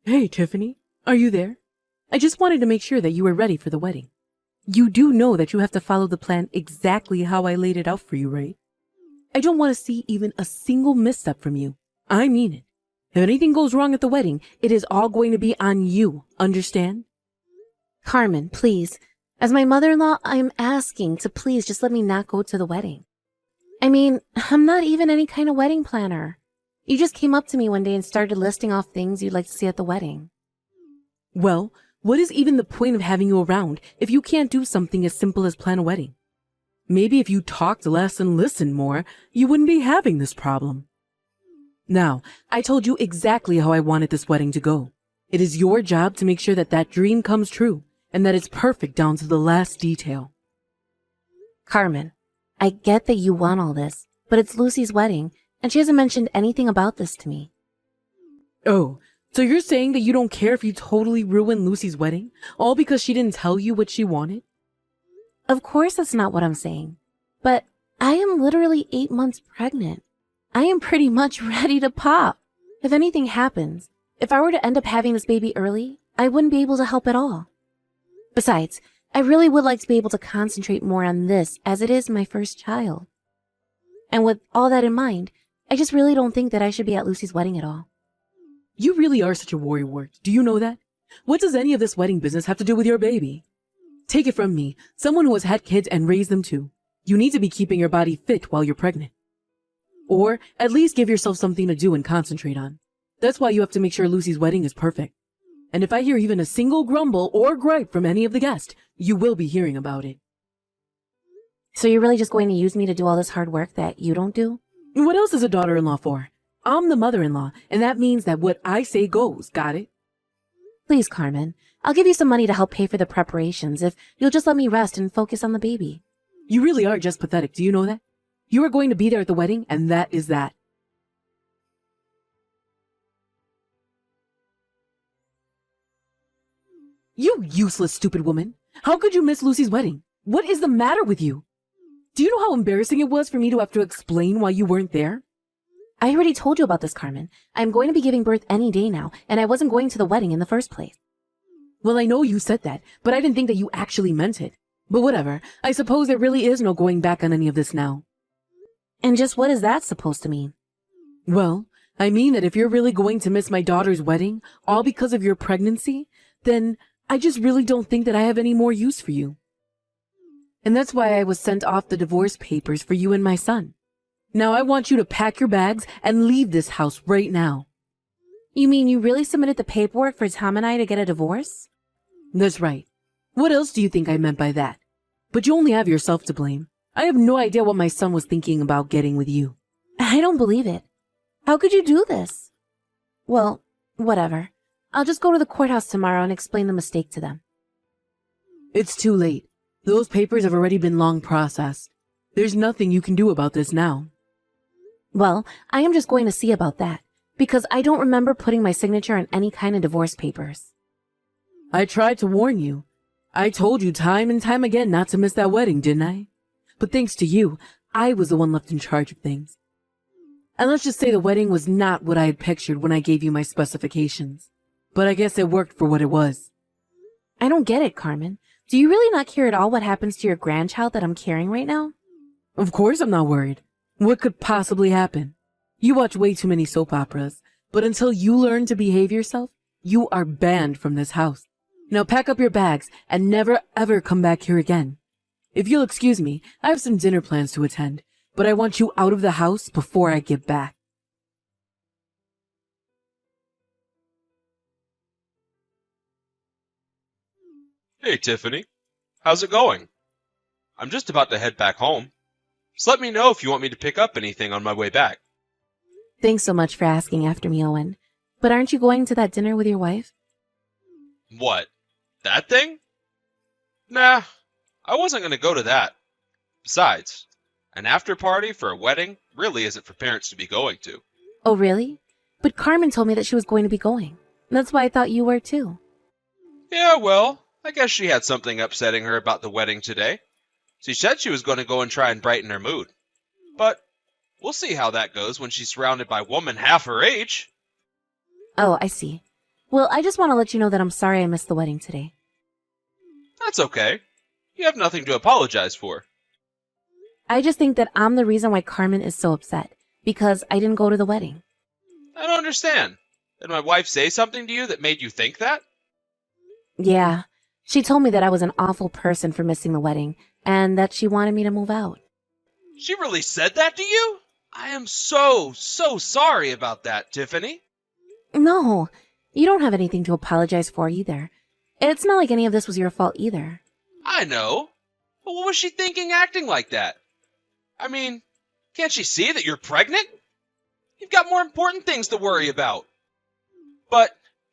Hey, Tiffany, are you there? I just wanted to make sure that you were ready for the wedding. You do know that you have to follow the plan exactly how I laid it out for you, right? I don't want to see even a single misstep from you. I mean it. If anything goes wrong at the wedding, it is all going to be on you, understand? Carmen, please. As my mother-in-law, I'm asking to please just let me not go to the wedding. I mean, I'm not even any kind of wedding planner. You just came up to me one day and started listing off things you'd like to see at the wedding. Well, what is even the point of having you around if you can't do something as simple as plan a wedding? Maybe if you talked less and listened more, you wouldn't be having this problem. Now, I told you exactly how I wanted this wedding to go. It is your job to make sure that that dream comes true and that it's perfect down to the last detail. Carmen, I get that you want all this, but it's Lucy's wedding, and she hasn't mentioned anything about this to me. Oh, so you're saying that you don't care if you totally ruin Lucy's wedding, all because she didn't tell you what she wanted? Of course that's not what I'm saying. But I am literally 8 months pregnant. I am pretty much ready to pop. If anything happens, if I were to end up having this baby early, I wouldn't be able to help at all. Besides, I really would like to be able to concentrate more on this as it is my first child. And with all that in mind, I just really don't think that I should be at Lucy's wedding at all. You really are such a worrywart. Do you know that? What does any of this wedding business have to do with your baby? Take it from me, someone who has had kids and raised them too. You need to be keeping your body fit while you're pregnant. Or at least give yourself something to do and concentrate on. That's why you have to make sure Lucy's wedding is perfect. And if I hear even a single grumble or gripe from any of the guests, you will be hearing about it. So you're really just going to use me to do all this hard work that you don't do? What else is a daughter-in-law for? I'm the mother-in-law, and that means that what I say goes, got it? Please, Carmen, I'll give you some money to help pay for the preparations if you'll just let me rest and focus on the baby. You really are just pathetic, do you know that? You are going to be there at the wedding, and that is that. You useless, stupid woman. How could you miss Lucy's wedding? What is the matter with you? Do you know how embarrassing it was for me to have to explain why you weren't there? I already told you about this, Carmen. I'm going to be giving birth any day now, and I wasn't going to the wedding in the first place. Well, I know you said that, but I didn't think that you actually meant it. But whatever, I suppose there really is no going back on any of this now. And just what is that supposed to mean? Well, I mean that if you're really going to miss my daughter's wedding, all because of your pregnancy, then I just really don't think that I have any more use for you. And that's why I was sent off the divorce papers for you and my son. Now I want you to pack your bags and leave this house right now. You mean you really submitted the paperwork for Tom and I to get a divorce? That's right. What else do you think I meant by that? But you only have yourself to blame. I have no idea what my son was thinking about getting with you. I don't believe it. How could you do this? Well, whatever. I'll just go to the courthouse tomorrow and explain the mistake to them. It's too late. Those papers have already been long processed. There's nothing you can do about this now. Well, I am just going to see about that, because I don't remember putting my signature on any kind of divorce papers. I tried to warn you. I told you time and time again not to miss that wedding, didn't I? But thanks to you, I was the one left in charge of things. And let's just say the wedding was not what I had pictured when I gave you my specifications. But I guess it worked for what it was. I don't get it, Carmen. Do you really not care at all what happens to your grandchild that I'm carrying right now? Of course I'm not worried. What could possibly happen? You watch way too many soap operas, but until you learn to behave yourself, you are banned from this house. Now pack up your bags and never ever come back here again. If you'll excuse me, I have some dinner plans to attend, but I want you out of the house before I get back. Hey, Tiffany. How's it going? I'm just about to head back home. Just let me know if you want me to pick up anything on my way back. Thanks so much for asking after me, Owen. But aren't you going to that dinner with your wife? What? That thing? Nah, I wasn't going to go to that. Besides, an after party for a wedding really isn't for parents to be going to. Oh, really? But Carmen told me that she was going to be going. That's why I thought you were too. Yeah, well, I guess she had something upsetting her about the wedding today. She said she was going to go and try and brighten her mood. But we'll see how that goes when she's surrounded by women half her age. Oh, I see. Well, I just want to let you know that I'm sorry I missed the wedding today. That's okay. You have nothing to apologize for. I just think that I'm the reason why Carmen is so upset, because I didn't go to the wedding. I don't understand. Did my wife say something to you that made you think that? Yeah, she told me that I was an awful person for missing the wedding, and that she wanted me to move out. She really said that to you? I am so sorry about that, Tiffany. No, you don't have anything to apologize for either. It's not like any of this was your fault either. I know. But what was she thinking acting like that? I mean, can't she see that you're pregnant? You've got more important things to worry about. But,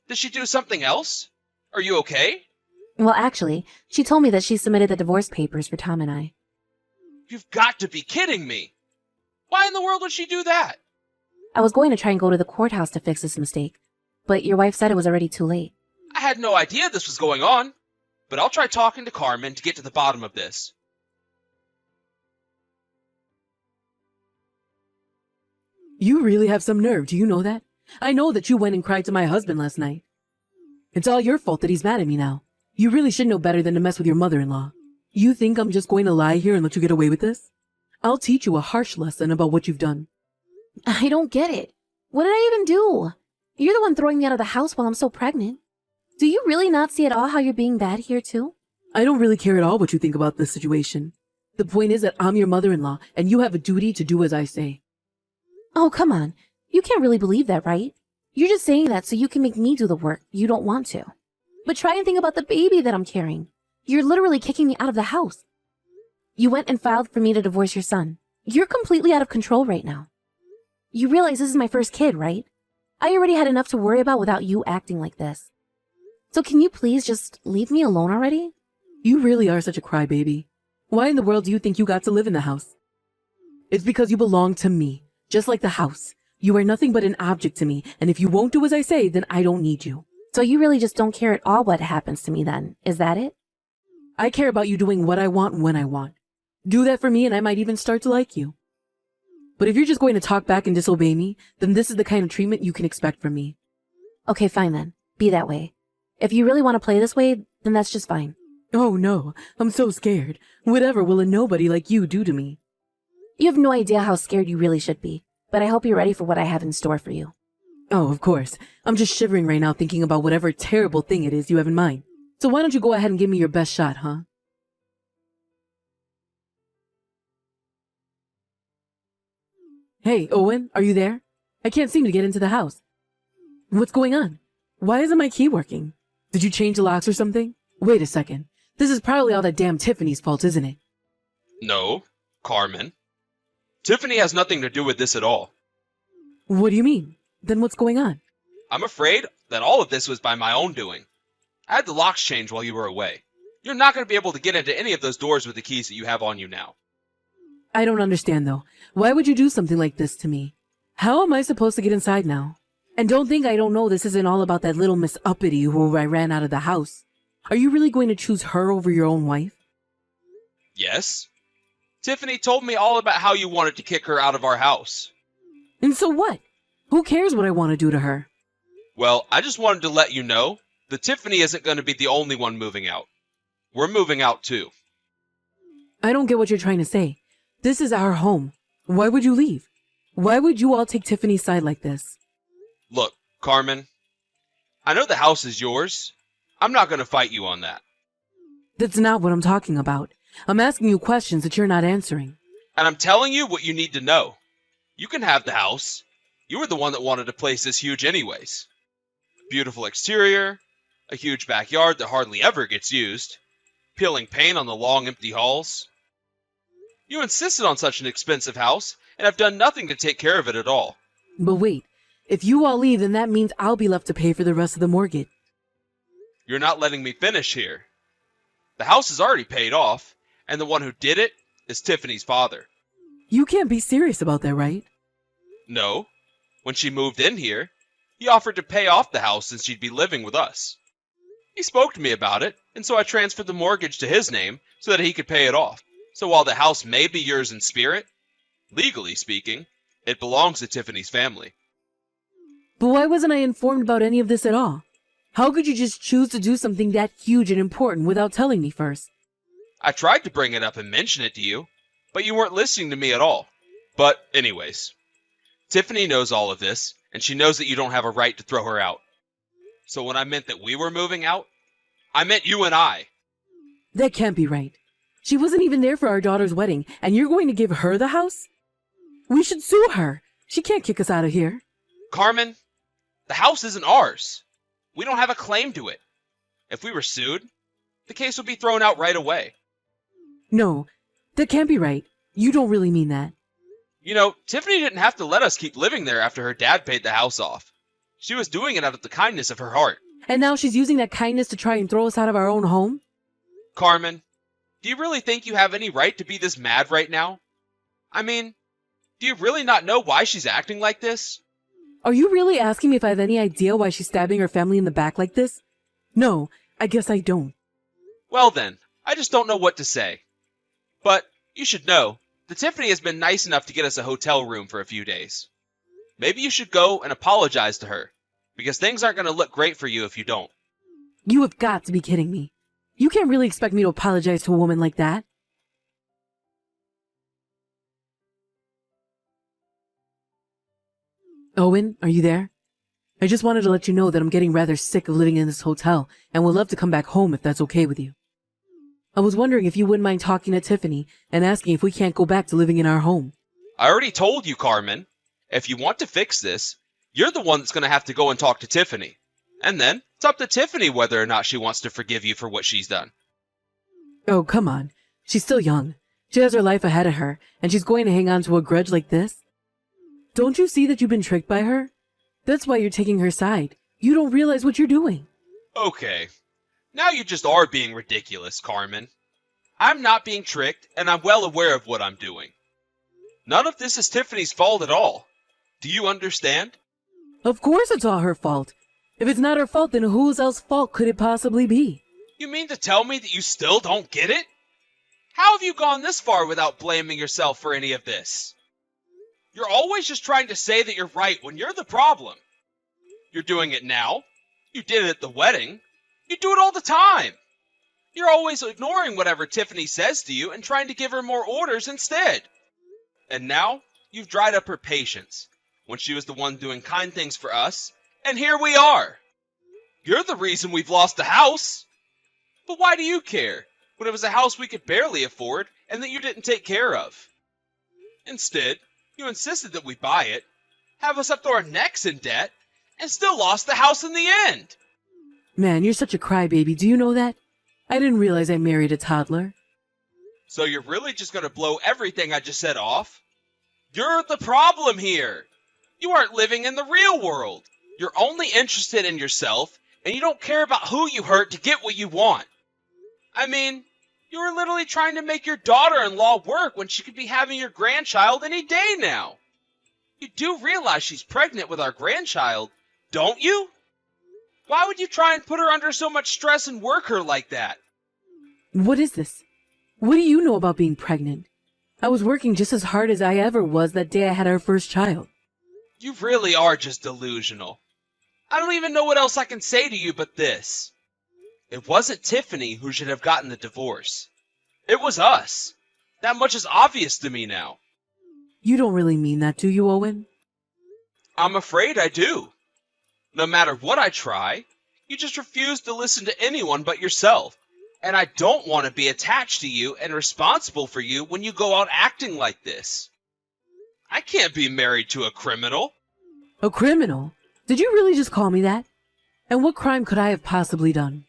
did she do something else? Are you okay? Well, actually, she told me that she submitted the divorce papers for Tom and I. You've got to be kidding me. Why in the world would she do that? I was going to try and go to the courthouse to fix this mistake, but your wife said it was already too late. I had no idea this was going on. But I'll try talking to Carmen to get to the bottom of this. You really have some nerve, do you know that? I know that you went and cried to my husband last night. It's all your fault that he's mad at me now. You really should know better than to mess with your mother-in-law. You think I'm just going to lie here and let you get away with this? I'll teach you a harsh lesson about what you've done. I don't get it. What did I even do? You're the one throwing me out of the house while I'm so pregnant. Do you really not see at all how you're being bad here too? I don't really care at all what you think about this situation. The point is that I'm your mother-in-law, and you have a duty to do as I say. Oh, come on. You can't really believe that, right? You're just saying that so you can make me do the work you don't want to. But try and think about the baby that I'm carrying. You're literally kicking me out of the house. You went and filed for me to divorce your son. You're completely out of control right now. You realize this is my first kid, right? I already had enough to worry about without you acting like this. So can you please just leave me alone already? You really are such a crybaby. Why in the world do you think you got to live in the house? It's because you belong to me, just like the house. You are nothing but an object to me, and if you won't do as I say, then I don't need you. So you really just don't care at all what happens to me then, is that it? I care about you doing what I want when I want. Do that for me and I might even start to like you. But if you're just going to talk back and disobey me, then this is the kind of treatment you can expect from me. Okay, fine then. Be that way. If you really want to play this way, then that's just fine. Oh no, I'm so scared. Whatever will a nobody like you do to me? You have no idea how scared you really should be, but I hope you're ready for what I have in store for you. Oh, of course. I'm just shivering right now thinking about whatever terrible thing it is you have in mind. So why don't you go ahead and give me your best shot, huh? Hey, Owen, are you there? I can't seem to get into the house. What's going on? Why isn't my key working? Did you change the locks or something? Wait a second. This is probably all that damn Tiffany's fault, isn't it? No, Carmen. Tiffany has nothing to do with this at all. What do you mean? Then what's going on? I'm afraid that all of this was by my own doing. I had the locks changed while you were away. You're not going to be able to get into any of those doors with the keys that you have on you now. I don't understand, though. Why would you do something like this to me? How am I supposed to get inside now? And don't think I don't know this isn't all about that little Miss Uppity who I ran out of the house. Are you really going to choose her over your own wife? Yes. Tiffany told me all about how you wanted to kick her out of our house. And so what? Who cares what I want to do to her? Well, I just wanted to let you know that Tiffany isn't going to be the only one moving out. We're moving out too. I don't get what you're trying to say. This is our home. Why would you leave? Why would you all take Tiffany's side like this? Look, Carmen, I know the house is yours. I'm not going to fight you on that. That's not what I'm talking about. I'm asking you questions that you're not answering. And I'm telling you what you need to know. You can have the house. You were the one that wanted to place this huge anyways. Beautiful exterior, a huge backyard that hardly ever gets used, peeling paint on the long empty halls. You insisted on such an expensive house, and have done nothing to take care of it at all. But wait, if you all leave, then that means I'll be left to pay for the rest of the mortgage. You're not letting me finish here. The house is already paid off, and the one who did it is Tiffany's father. You can't be serious about that, right? No. When she moved in here, he offered to pay off the house since she'd be living with us. He spoke to me about it, and so I transferred the mortgage to his name so that he could pay it off. So while the house may be yours in spirit, legally speaking, it belongs to Tiffany's family. But why wasn't I informed about any of this at all? How could you just choose to do something that huge and important without telling me first? I tried to bring it up and mention it to you, but you weren't listening to me at all. But anyways, Tiffany knows all of this, and she knows that you don't have a right to throw her out. So when I meant that we were moving out, I meant you and I. That can't be right. She wasn't even there for our daughter's wedding, and you're going to give her the house? We should sue her. She can't kick us out of here. Carmen, the house isn't ours. We don't have a claim to it. If we were sued, the case would be thrown out right away. No, that can't be right. You don't really mean that. You know, Tiffany didn't have to let us keep living there after her dad paid the house off. She was doing it out of the kindness of her heart. And now she's using that kindness to try and throw us out of our own home? Carmen, do you really think you have any right to be this mad right now? I mean, do you really not know why she's acting like this? Are you really asking me if I have any idea why she's stabbing her family in the back like this? No, I guess I don't. Well then, I just don't know what to say. But you should know that Tiffany has been nice enough to get us a hotel room for a few days. Maybe you should go and apologize to her, because things aren't going to look great for you if you don't. You have got to be kidding me. You can't really expect me to apologize to a woman like that. Owen, are you there? I just wanted to let you know that I'm getting rather sick of living in this hotel and would love to come back home if that's okay with you. I was wondering if you wouldn't mind talking to Tiffany and asking if we can't go back to living in our home. I already told you, Carmen. If you want to fix this, you're the one that's going to have to go and talk to Tiffany. And then it's up to Tiffany whether or not she wants to forgive you for what she's done. Oh, come on. She's still young. She has her life ahead of her, and she's going to hang on to a grudge like this? Don't you see that you've been tricked by her? That's why you're taking her side. You don't realize what you're doing. Okay. Now you just are being ridiculous, Carmen. I'm not being tricked, and I'm well aware of what I'm doing. None of this is Tiffany's fault at all. Do you understand? Of course it's all her fault. If it's not her fault, then whose else's fault could it possibly be? You mean to tell me that you still don't get it? How have you gone this far without blaming yourself for any of this? You're always just trying to say that you're right when you're the problem. You're doing it now. You did it at the wedding. You do it all the time. You're always ignoring whatever Tiffany says to you and trying to give her more orders instead. And now, you've dried up her patience, when she was the one doing kind things for us, and here we are. You're the reason we've lost the house. But why do you care, when it was a house we could barely afford and that you didn't take care of? Instead, you insisted that we buy it, have us up to our necks in debt, and still lost the house in the end. Man, you're such a crybaby. Do you know that? I didn't realize I married a toddler. So you're really just going to blow everything I just said off? You're the problem here. You aren't living in the real world. You're only interested in yourself, and you don't care about who you hurt to get what you want. I mean, you were literally trying to make your daughter-in-law work when she could be having your grandchild any day now. You do realize she's pregnant with our grandchild, don't you? Why would you try and put her under so much stress and work her like that? What is this? What do you know about being pregnant? I was working just as hard as I ever was that day I had our first child. You really are just delusional. I don't even know what else I can say to you but this. It wasn't Tiffany who should have gotten the divorce. It was us. That much is obvious to me now. You don't really mean that, do you, Owen? I'm afraid I do. No matter what I try, you just refuse to listen to anyone but yourself. And I don't want to be attached to you and responsible for you when you go out acting like this. I can't be married to a criminal. A criminal? Did you really just call me that? And what crime could I have possibly done?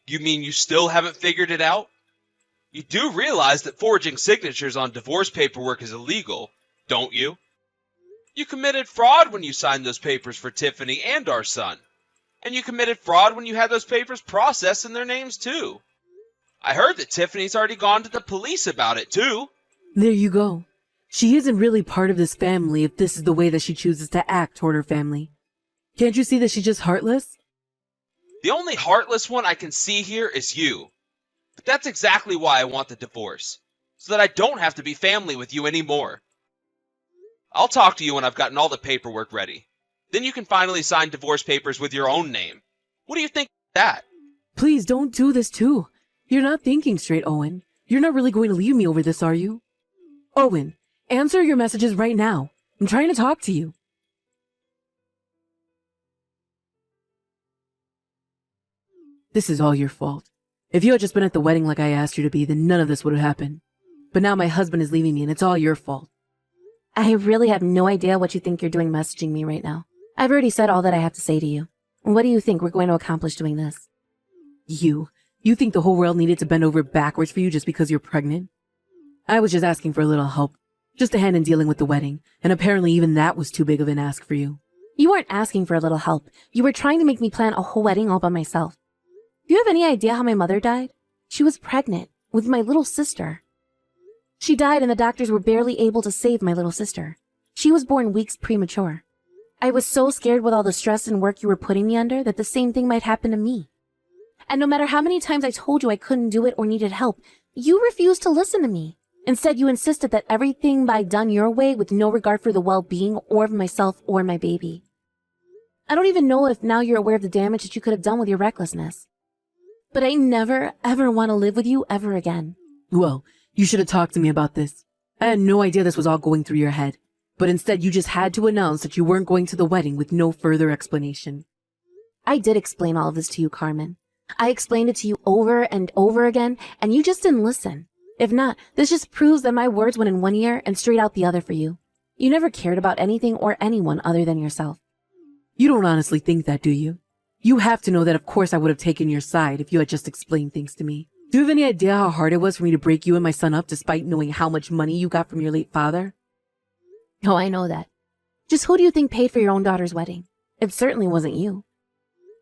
You mean you still haven't figured it out? You do realize that forging signatures on divorce paperwork is illegal, don't you? You committed fraud when you signed those papers for Tiffany and our son. And you committed fraud when you had those papers processed in their names too. I heard that Tiffany's already gone to the police about it too. There you go. She isn't really part of this family if this is the way that she chooses to act toward her family. Can't you see that she's just heartless? The only heartless one I can see here is you. But that's exactly why I want the divorce, so that I don't have to be family with you anymore. I'll talk to you when I've gotten all the paperwork ready. Then you can finally sign divorce papers with your own name. What do you think of that? Please don't do this too. You're not thinking straight, Owen. You're not really going to leave me over this, are you? Owen, answer your messages right now. I'm trying to talk to you. This is all your fault. If you had just been at the wedding like I asked you to be, then none of this would have happened. But now my husband is leaving me and it's all your fault. I really have no idea what you think you're doing messaging me right now. I've already said all that I have to say to you. What do you think we're going to accomplish doing this? You think the whole world needed to bend over backwards for you just because you're pregnant? I was just asking for a little help. Just a hand in dealing with the wedding. And apparently even that was too big of an ask for you. You weren't asking for a little help. You were trying to make me plan a whole wedding all by myself. Do you have any idea how my mother died? She was pregnant with my little sister. She died and the doctors were barely able to save my little sister. She was born weeks premature. I was so scared with all the stress and work you were putting me under that the same thing might happen to me. And no matter how many times I told you I couldn't do it or needed help, you refused to listen to me. Instead, you insisted that everything be done your way with no regard for the well-being or of myself or my baby. I don't even know if now you're aware of the damage that you could have done with your recklessness. But I never, ever want to live with you ever again. Well, you should have talked to me about this. I had no idea this was all going through your head. But instead, you just had to announce that you weren't going to the wedding with no further explanation. I did explain all of this to you, Carmen. I explained it to you over and over again, and you just didn't listen. If not, this just proves that my words went in one ear and straight out the other for you. You never cared about anything or anyone other than yourself. You don't honestly think that, do you? You have to know that of course I would have taken your side if you had just explained things to me. Do you have any idea how hard it was for me to break you and my son up despite knowing how much money you got from your late father? Oh, I know that. Just who do you think paid for your own daughter's wedding? It certainly wasn't you.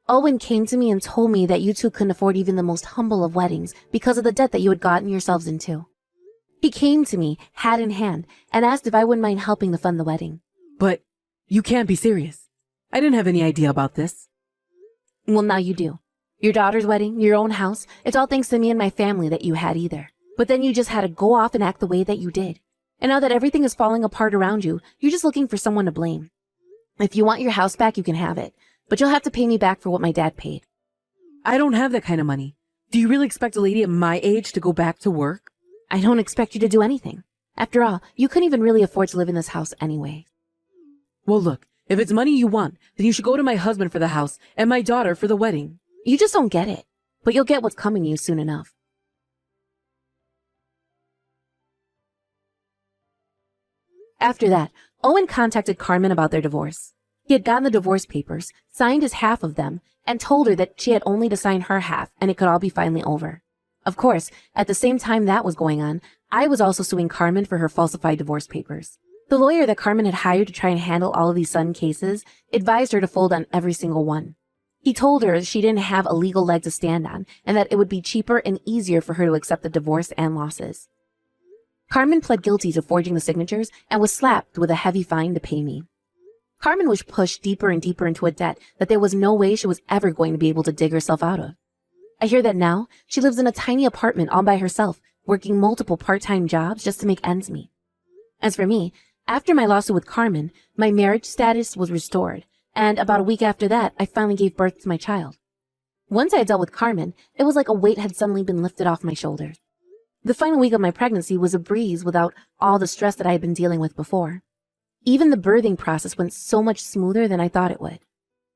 Owen came to me and told me that you two couldn't afford even the most humble of weddings because of the debt that you had gotten yourselves into. He came to me, hat in hand, and asked if I wouldn't mind helping to fund the wedding. But you can't be serious. I didn't have any idea about this. Well, now you do. Your daughter's wedding, your own house, it's all thanks to me and my family that you had either. But then you just had to go off and act the way that you did. And now that everything is falling apart around you, you're just looking for someone to blame. If you want your house back, you can have it. But you'll have to pay me back for what my dad paid. I don't have that kind of money. Do you really expect a lady at my age to go back to work? I don't expect you to do anything. After all, you couldn't even really afford to live in this house anyway. Well, look, if it's money you want, then you should go to my husband for the house and my daughter for the wedding. You just don't get it. But you'll get what's coming to you soon enough. After that, Owen contacted Carmen about their divorce. He had gotten the divorce papers, signed his half of them, and told her that she had only to sign her half and it could all be finally over. Of course, at the same time that was going on, I was also suing Carmen for her falsified divorce papers. The lawyer that Carmen had hired to try and handle all of these sudden cases advised her to fold on every single one. He told her she didn't have a legal leg to stand on and that it would be cheaper and easier for her to accept the divorce and losses. Carmen pled guilty to forging the signatures and was slapped with a heavy fine to pay me. Carmen was pushed deeper and deeper into a debt that there was no way she was ever going to be able to dig herself out of. I hear that now she lives in a tiny apartment all by herself, working multiple part-time jobs just to make ends meet. As for me, after my lawsuit with Carmen, my marriage status was restored, and about a week after that, I finally gave birth to my child. Once I had dealt with Carmen, it was like a weight had suddenly been lifted off my shoulders. The final week of my pregnancy was a breeze without all the stress that I had been dealing with before. Even the birthing process went so much smoother than I thought it would.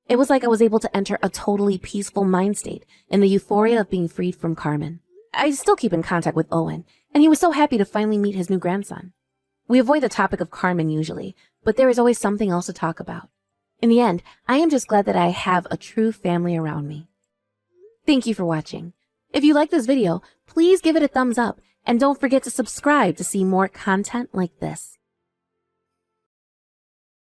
It was like I was able to enter a totally peaceful mind state in the euphoria of being freed from Carmen. I still keep in contact with Owen, and he was so happy to finally meet his new grandson. We avoid the topic of Carmen usually, but there is always something else to talk about. In the end, I am just glad that I have a true family around me. Thank you for watching. If you like this video, please give it a thumbs up, and don't forget to subscribe to see more content like this.